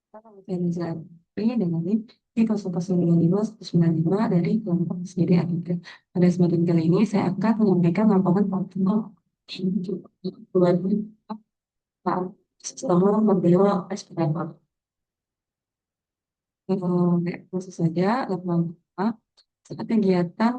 Organizasi dengan di 01.95 dari kelompok sendiri Afrika. Pada kesempatan kali ini saya akan menyampaikan laporan tentang bulan selama membela SPM. Langsung saja laporan pertama. Saat kegiatan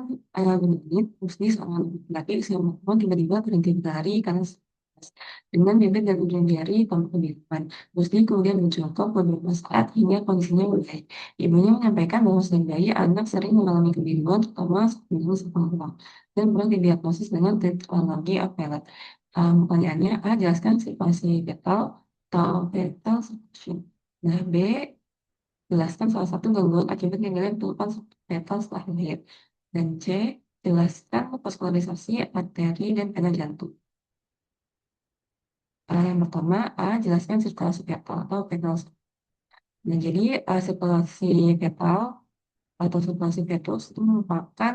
menit, Musni seorang laki-laki usia 40 tahun tiba-tiba berhenti berlari karena stres. Dengan bibir dan ujung jari tampak kebingungan. Musni kemudian menjongkok beberapa saat hingga kondisinya membaik. Ibunya menyampaikan bahwa sejak bayi anak sering mengalami kebingungan, terutama saat minum sepanjang dan pernah didiagnosis dengan tetralogi of Fallot. Pertanyaannya, A. Jelaskan situasi fetal atau fetal section. Nah, B. Jelaskan salah satu gangguan akibat gangguan penutupan fetal setelah lahir. Dan C. Jelaskan vaskularisasi arteri dan pena jantung. Yang pertama, A. Jelaskan sirkulasi fetal atau fetal. Nah, jadi sirkulasi fetal atau sirkulasi fetus itu merupakan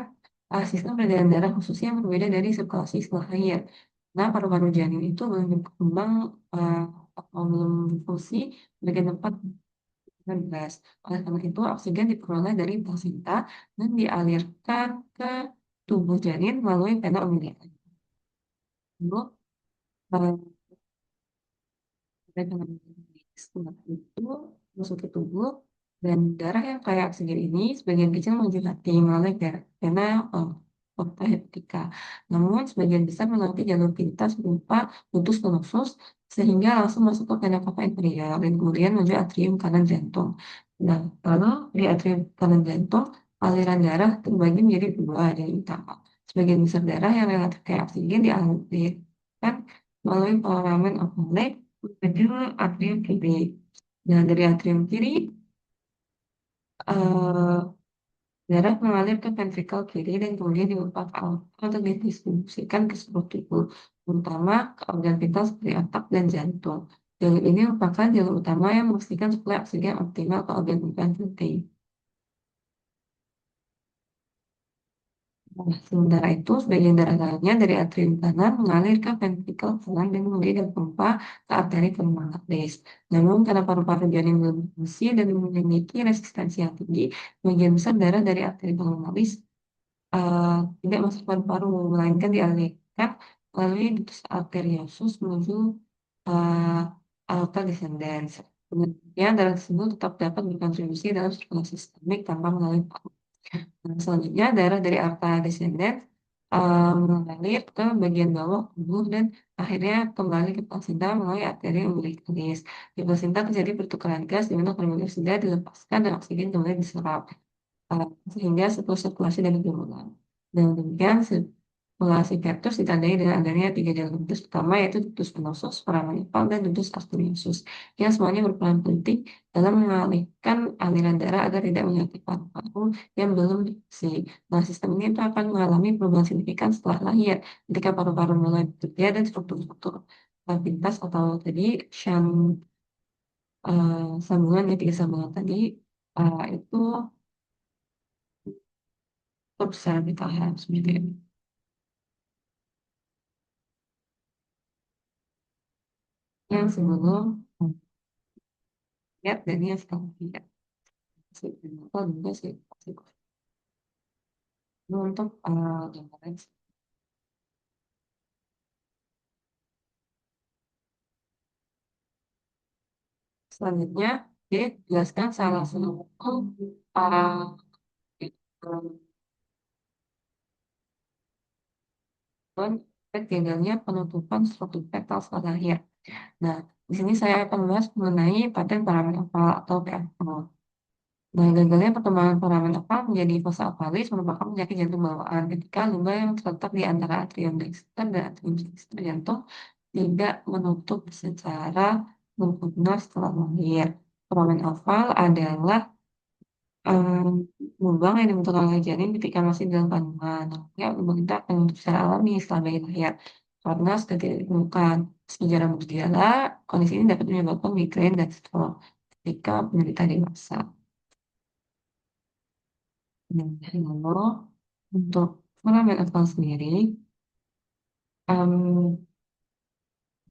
sistem peredaran darah khusus yang berbeda dari sirkulasi setelah lahir. Nah, paru-paru janin itu belum berkembang uh, atau belum berfungsi bagian tempat gas. Oleh karena itu, oksigen diperoleh dari plasenta dan dialirkan ke tubuh janin melalui pena umbilical. Lalu, dengan itu masuk ke tubuh dan darah yang kaya oksigen ini sebagian kecil menuju hati melalui vena porta hepatica. Namun sebagian besar melewati jalur pintas berupa ductus venosus sehingga langsung masuk ke vena cava inferior dan kemudian menuju atrium kanan jantung. Nah, lalu di atrium kanan jantung aliran darah terbagi menjadi dua yang utama. Sebagian besar darah yang relatif kaya oksigen dialirkan melalui foramen ovale menuju atrium kiri. Nah, dari atrium kiri, eh, darah mengalir ke ventrikel kiri dan kemudian diumpat ke aorta untuk didistribusikan ke seluruh tubuh, terutama ke organ vital seperti otak dan jantung. Jalur ini merupakan jalur utama yang memastikan suplai oksigen optimal ke organ-organ penting. Nah, sementara itu, sebagian darah lainnya dari atrium kanan mengalir ke ventrikel kanan dan kemudian berpompa ke arteri pulmonalis. Namun, karena paru-paru janin belum berfungsi dan memiliki resistensi yang tinggi, bagian besar darah dari arteri pulmonalis eh, tidak masuk paru-paru, melainkan dialirkan melalui ductus arteriosus menuju uh, aorta descendens. Kemudian, darah tersebut tetap dapat berkontribusi dalam sirkulasi sistemik tanpa melalui paru. Nah, selanjutnya darah dari aorta descendens mengalir ke bagian bawah tubuh dan akhirnya kembali ke plasenta melalui arteri umbilicalis. Di plasenta terjadi pertukaran gas di mana karbon dioksida dilepaskan dan oksigen kembali diserap sehingga sirkulasi dan berulang. Dan demikian sirkulasi fetus ditandai dengan adanya tiga jalur ductus utama yaitu ductus venosus, foramen oval, dan ductus arteriosus yang semuanya berperan penting dalam mengalihkan aliran darah agar tidak menyakiti paru-paru yang belum diisi. Nah, sistem ini itu akan mengalami perubahan signifikan setelah lahir ketika paru-paru mulai bekerja dan struktur-struktur pintas atau tadi sambungan ya tiga sambungan tadi itu bisa ditahan seperti itu. Yang sebelum lihat dan yang setelah lihat. Apa juga sih pasti. Ini untuk gambaran selanjutnya dia jelaskan salah satu uh, gagalnya penutupan struktur fetal setelah lahir. Nah, di sini saya akan membahas mengenai paten paramen oval atau PFO. Nah, gagalnya perkembangan foramen oval menjadi fossa ovalis merupakan penyakit jantung bawaan ketika lumba yang terletak di antara atrium dexter dan atrium sinister jantung tidak menutup secara sempurna setelah lahir. Foramen oval adalah em, lubang yang dibentuk oleh janin ketika masih dalam kandungan. Ya, lubang itu akan bentuk secara alami setelah bayi lahir. Karena sudah tidak ditemukan sejarah bergejala, kondisi ini dapat menyebabkan migrain dan stroke ketika penderita dewasa. Nah, lalu untuk foramen oval sendiri, em,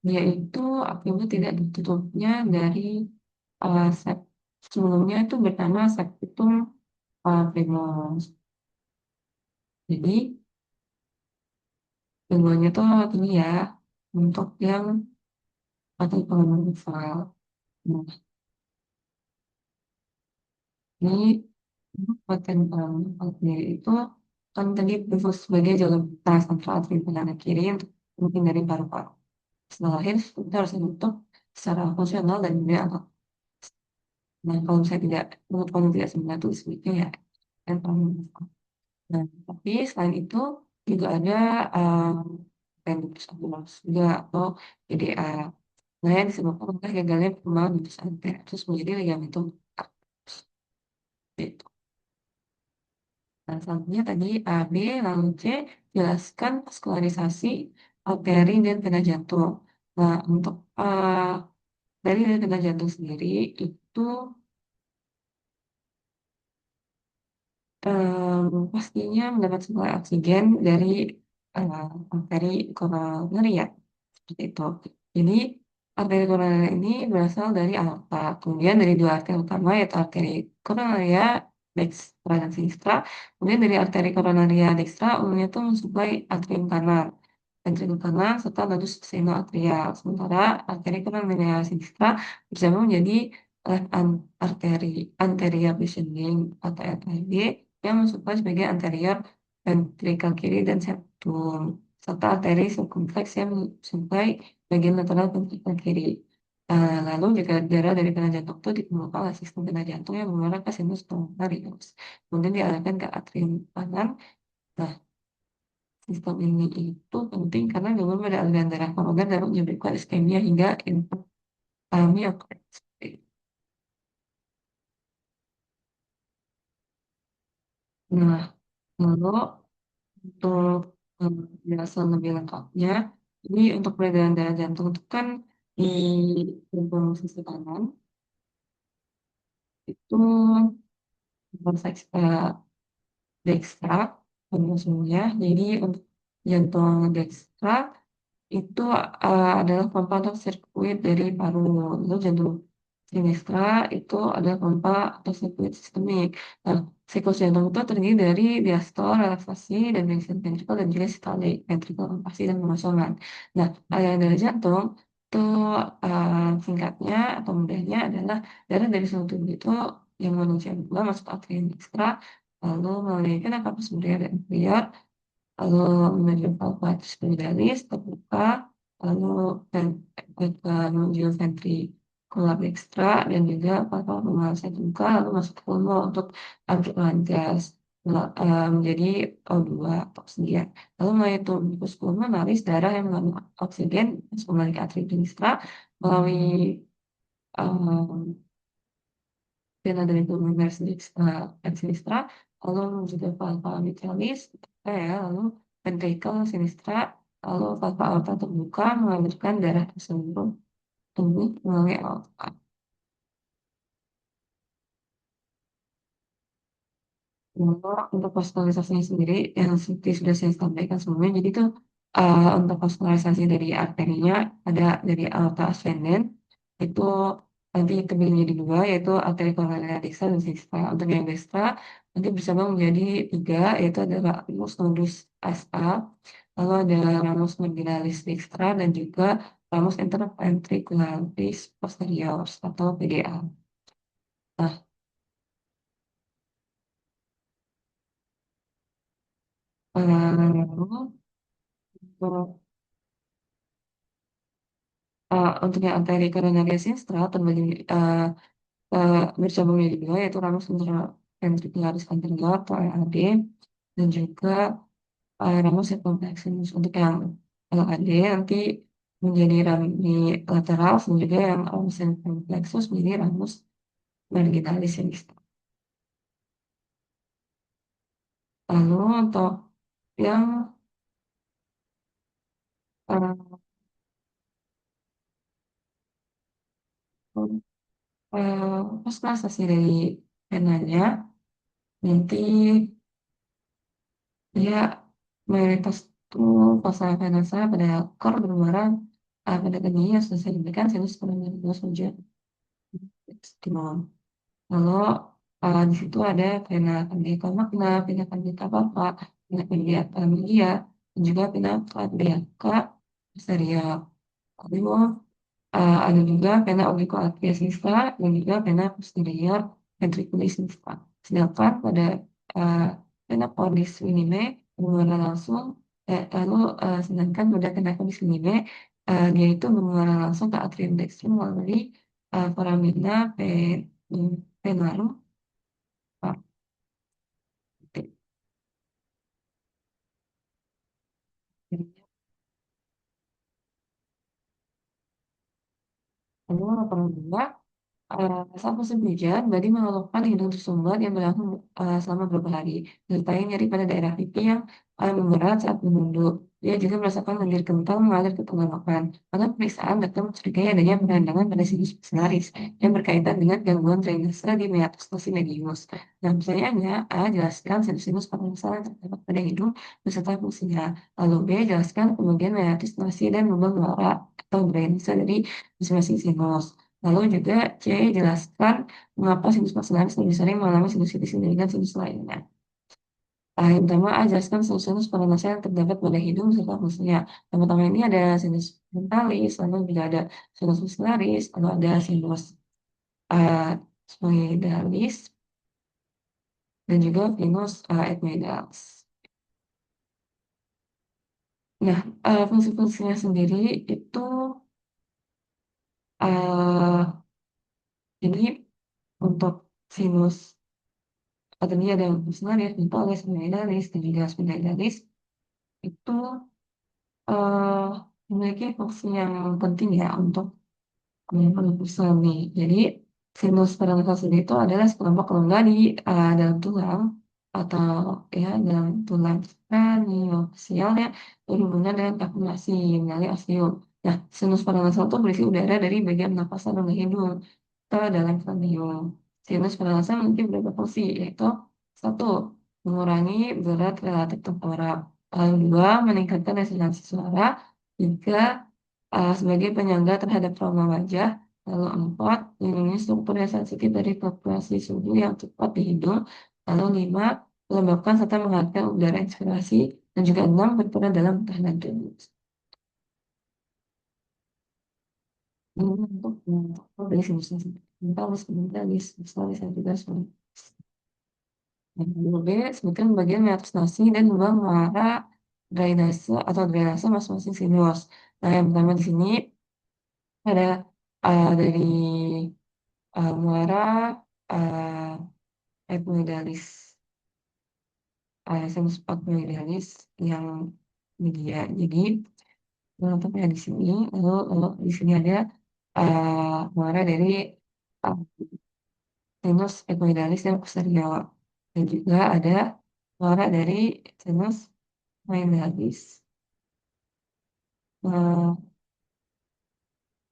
yaitu akibat tidak ditutupnya dari sep. sebelumnya itu bernama Septum Primus. Jadi gangguannya tuh ini ya, untuk yang atau pengembangan file. Nah, ini konten sendiri itu kan tadi berfungsi sebagai jalur lintas antara atrium kanan kiri untuk menghindari paru-paru. Setelah lahir, kita harus dibentuk secara fungsional dan juga akal. Nah, kalau saya tidak menurut kamu tidak sempurna itu sebaiknya ya kan kamu. Nah, tapi selain itu juga ada appendix ambulans juga atau PDA. Nah, yang disebabkan oleh gagalnya perkembangan lupus anter terus menjadi ligamentum arterius. Gitu. Nah, selanjutnya tadi A, B, lalu C, jelaskan vaskularisasi arteri dan vena jantung. Nah, untuk dari vena jantung sendiri itu pastinya mendapat suplai oksigen dari arteri koroner ya, seperti itu. Jadi arteri koroner ini berasal dari aorta, kemudian dari dua arteri utama yaitu arteri koronaria dextra dan sinistra, kemudian dari arteri koronaria dextra umumnya itu mensuplai atrium kanan, ventrikel kanan serta nodus sinoatrial. Sementara arteri koronaria sinistra bersama menjadi left arteri anterior descending atau ATD yang mensuplai sebagai anterior ventrikel kiri dan septum, serta arteri subkompleks yang mensuplai bagian lateral ventrikel kiri. Lalu juga darah dari vena jantung itu dikumpulkan oleh sistem vena jantung yang mengarah ke sinus pulmonarius. Kemudian dialirkan ke atrium kanan. Nah, sistem ini itu penting karena gangguan pada aliran darah koroner dapat menyebabkan iskemia hingga infark miokarditis. Nah, lalu untuk penjelasan lebih lengkapnya, ini untuk peredaran darah jantung itu kan di jantung sisi kanan itu berseks dekstra semuanya. Jadi untuk jantung dekstra itu adalah pompa atau sirkuit dari paru. Lalu jantung sinistra itu adalah pompa atau sirkuit sistemik. Nah, siklus jantung itu terdiri dari diastole, relaksasi, dan tension ventricle, dan juga sistole, ventricle kontraksi dan pengosongan. Nah, aliran darah jantung itu singkatnya atau mudahnya adalah darah dari seluruh tubuh itu yang menuju dua masuk atrium ekstra, lalu melalui vena cava superior dan inferior, lalu menuju valvatus spinalis terbuka, lalu menuju ventricular dextra dan juga valva pemalas terbuka, lalu masuk ke pulmo untuk ampulan gas menjadi O2 atau oksigen. Lalu melalui tubuh pulmonalis darah yang mengandung oksigen masuk kembali ke atrium sinistra melalui vena dari pulmonalis sinistra, lalu menuju ke valva mitralis, lalu ventricle sinistra, lalu valva aorta terbuka mengalirkan darah ke seluruh tubuh melalui aorta. Lalu untuk vaskularisasinya sendiri yang seperti sudah saya sampaikan sebelumnya, jadi itu untuk vaskularisasi dari arterinya ada dari aorta ascendens itu nanti terbagi menjadi dua yaitu arteri koronaria dextra dan sinistra. Untuk yang dextra nanti bersambung menjadi tiga yaitu ada ramus nodus SA, lalu ada ramus marginalis dextra dan juga ramus interventricularis posterior atau PDA. Nah, lalu untuk untuk yang arteri koronaria sinistra terbagi bercabang menjadi dua yaitu ramus interventricularis anterior atau RAD dan juga ramus circumflexus. Untuk yang LAD nanti menjadi rami lateral dan juga yang ramus circumflexus menjadi ramus marginalis sinistra. Lalu untuk yang uh, pas translasi dari penanya nanti dia mayoritas tuh pasangan kanan saya pada kor berwarna pada tadinya sudah saya diberikan sinus pada 12 hujan. Kalau di situ ada pena pendidikan makna, pena pendidikan apa, pena pendidikan media, dan juga pena pendidikan serial. Lalu ada juga pena obliqua sista dan juga pena posterior ventriculis sista. Sedangkan pada uh, pena cordis minime bermuara langsung, lalu sedangkan pada pena cordis minime dia itu bermuara langsung ke atrium dextrum melalui foramina penarum. Lalu laporan kedua, saat musim hujan, Badi mengeluhkan hidung tersumbat yang berlangsung selama beberapa hari, disertai nyeri pada daerah pipi yang memberat saat menunduk. Dia juga merasakan lendir kental mengalir ke tenggorokan. Pada pemeriksaan, dokter mencurigai adanya peradangan pada sinus maxillaris yang berkaitan dengan gangguan drainase di meatus medius. Nah, pertanyaannya, A. Jelaskan sinus-sinus permasalahan yang terdapat pada hidung beserta fungsinya. Lalu B. Jelaskan pembagian meatus nasi dan lubang suara atau drainase dari masing-masing sinus. Lalu juga C, jelaskan mengapa sinus maxillaris lebih sering mengalami sinusitis dibandingkan sinus lainnya. Yang pertama, jelaskan sinus pada masa yang terdapat pada hidung serta fungsinya. Yang pertama ini ada sinus frontalis, lalu juga ada sinus maxillaris, lalu ada sinus uh, sphenoidalis, dan juga sinus ethmoidalis. Nah, fungsi-fungsinya sendiri itu uh, ini untuk sinus tadi ada maxillaris, frontalis, sphenoidalis, dan juga sphenoidalis itu eh, memiliki fungsi yang penting ya untuk penebusan nih. Jadi sinus pada sendiri itu adalah sekelompok rongga di dalam tulang atau ya dalam tulang kraniofaksial yang berhubungan dengan kalkulasi menyali ostium. Nah, sinus pada itu berisi udara dari bagian napasan rongga hidung ke dalam kranium. Sinus pada memiliki beberapa fungsi, yaitu satu, mengurangi berat relatif tengkorak. Lalu dua, meningkatkan resonansi suara. Tiga, sebagai penyangga terhadap trauma wajah. Lalu empat, melindungi struktur yang sensitif dari fluktuasi suhu yang cepat di hidung. Lalu lima, melembabkan serta menghangatkan udara inspirasi. Dan juga enam, berperan dalam pertahanan tubuh. Ini untuk dari sinus mental, mental, dan juga yang kedua B, sebutkan bagian atas nasi dan lubang muara drainase atau drainase masing-masing sinus. Nah, yang pertama di sini ada dari muara epimedalis, sinus epimedalis yang media. Jadi, contohnya di sini, lalu di sini ada muara dari uh, sinus epimedalis yang posterior. Dan juga ada muara dari sinus epimedalis.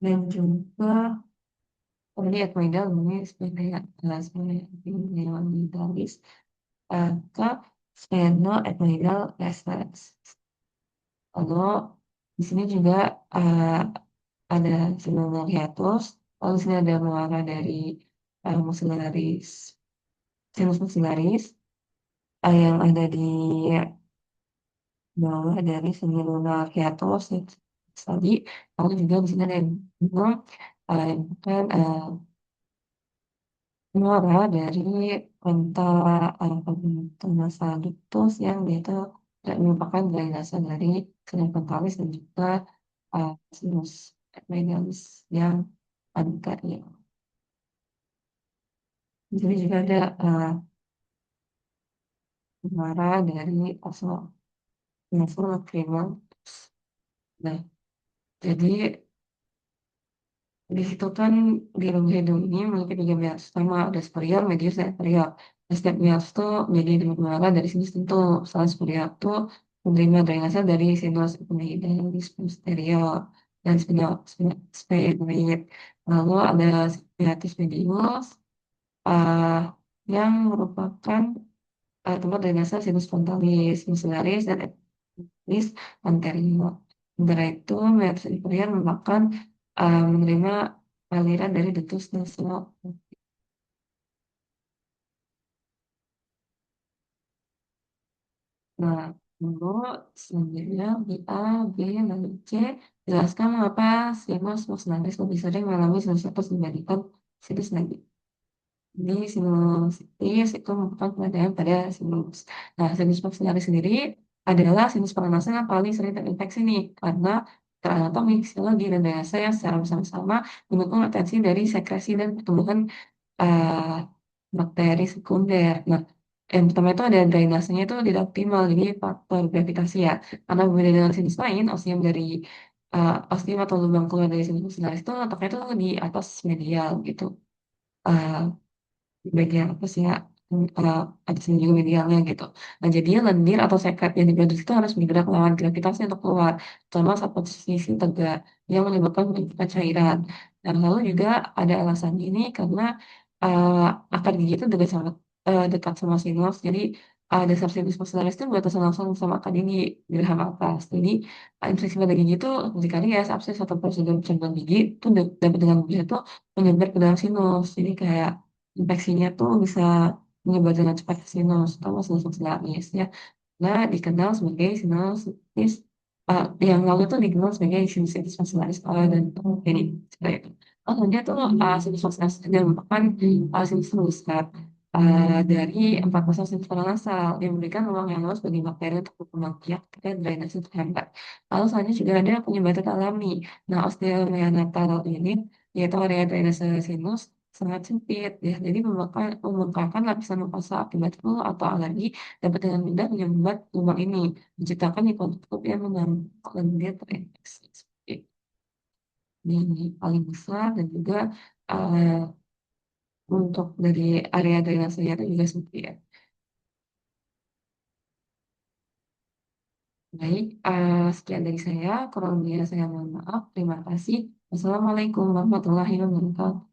Dan juga tadi Atmaida ini sebagai sebagai mentalis ke Speno Atmaidal Reflex. Lalu di sini juga eh, ada sebenarnya hiatus, lalu di sini ada muara dari maxillaris, sinus maxillaris yang ada di bawah dari semi lunar hiatus tadi, lalu juga di sini ada yang bingung, yang bukan muara dari antara penasa ductus yang dia itu tidak merupakan drainase dari sinus frontalis dan juga sinus epidemialis yang anterior. Jadi juga ada muara dari nasolacrimal. Nah, jadi di situ kan di lubang hidung ini memiliki tiga bias, sama ada superior, medius, dan inferior. Nah, setiap bias itu menjadi muara dari sinus tentu. Salah superior itu menerima drainase dari sinus epidemialis di posterior dan sphenoid. Lalu ada spinatus medius uh, yang merupakan tempat drainase sinus frontalis, maxillaris, dan epidalis anterior. Sementara itu, meatus inferior merupakan menerima aliran dari ductus nasal. Nah, dulu selanjutnya di A, B, lalu C, jelaskan mengapa sinus maksimalis lebih sering mengalami sinus letus dibandingkan sinus negatif. Jadi sinusitis itu merupakan perbedaan pada sinus. Nah, sinus maksimalis sendiri adalah sinus pernapasan yang paling sering terinfeksi nih, karena teranatomi, fisiologi, dan daya yang secara bersama-sama mendukung atensi dari sekresi dan pertumbuhan eh, bakteri sekunder. Nah, yang pertama itu ada drainasenya itu tidak optimal, jadi faktor gravitasi ya. Karena berbeda dengan sinus lain, ostium atau lubang keluar dari sinus maksimalis itu letaknya itu di atas medial gitu. Eh, Bagian apa sih ya, ada sini juga medialnya gitu. Nah, jadinya lendir atau sekret yang diproduksi itu harus bergerak melawan gravitasi untuk keluar, terutama saat posisi tegak yang menyebabkan penumpukan cairan. Dan lalu juga ada alasan ini karena uh, akar gigi itu juga sangat dekat sama sinus, jadi dasar sinus maxillaris itu berbatasan langsung sama akar gigi geraham atas. Jadi infeksi pada gigi itu jika karies, abses atau prosedur pencernaan gigi itu dapat dengan mudah itu menyebar ke dalam sinus. Jadi kayak infeksinya tuh bisa menyebar dengan cepat ke sinus atau sinus maxillaris ya. Nah, dikenal sebagai sinusitis yang lalu tuh dikenal sebagai sinusitis maxillaris dan jadi seperti itu. Oh, dia tuh sinus maxillaris dia merupakan sinus terbesar dari empat pasang sinus paranasal yang memberikan ruang yang luas bagi bakteri untuk berkembang biak ketika drainase terhambat. Lalu selanjutnya juga ada penyebatan alami. Nah, osteoneonatal ini yaitu area drainase sinus sangat sempit ya. Jadi membengkakkan lapisan mukosa akibat flu atau alergi dapat dengan mudah menyumbat lubang ini, menciptakan ikon tutup yang menampak lendir terinfeksi. Seperti ini paling besar dan juga eh, untuk dari area drainasenya itu juga sempit. Baik, sekian dari saya. Kurang lebihnya saya mohon maaf. Terima kasih. Wassalamualaikum warahmatullahi wabarakatuh.